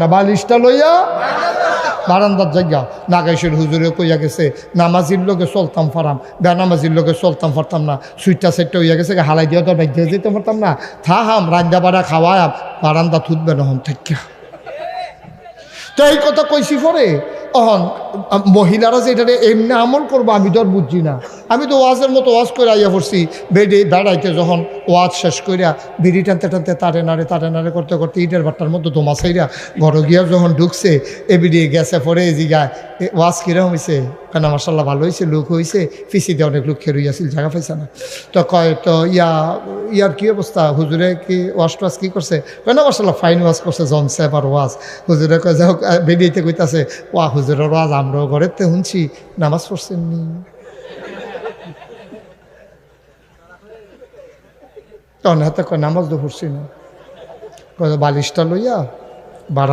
না বালিশটা লইয়া বারান্দার জায়গা নাগাইশের হুজুরে কইয়া গেছে নামাজির লোকে চলতাম পারাম বেনামাজির লোকে চলতাম পারতাম না সুইটটা সেটটা হইয়া গেছে হালাই দিয়ে তো বাইক যেতে পারতাম না থাহাম রান্না বাড়া খাওয়ায়াম বারান্দা থুতবে নহন থাকিয়া। তো এই কথা কইছি পরে অহন মহিলারা যে এটা এমনি আমল করবো আমি তো আর বুঝছি না। আমি তো ওয়াজের মতো ওয়াজ করে আইয়া পড়ছি বেড়াইতে যখন ওয়াজ শেষ করিয়া বিড়ি টানতে টানতে তারে নাড়ে করতে করতে ইটের ভাট্টার মধ্যে দোমাছাইরা ঘর গিয়া যখন ঢুকছে এ বিড়ি গেছে পরে এই জিগায় ওয়াজ কিরম হয়েছে কেন মার্শাল্লাহ ভালো হয়েছে লোক হয়েছে ফিসিতে অনেক লোক খেয়ে আসছিল জায়গা পাইছে না। তো কয় তো ইয়ার কী অবস্থা হুজুরে কি ওয়াজ টোয়াজ কী করছে কেন মার্শাল্লাহ ফাইন ওয়াজ করছে জমছে এবার ওয়াজ হুজুরে কয় যাই হোক বেরিয়েতে কইতাছে ওয়া হুজুরের ওয়াজ আমরাও ঘরের তে শুনছি নামাজ পড়ছেননি। তখন হাতে কয় নামাজ তো পড়ছি না বালিশটা লইয়া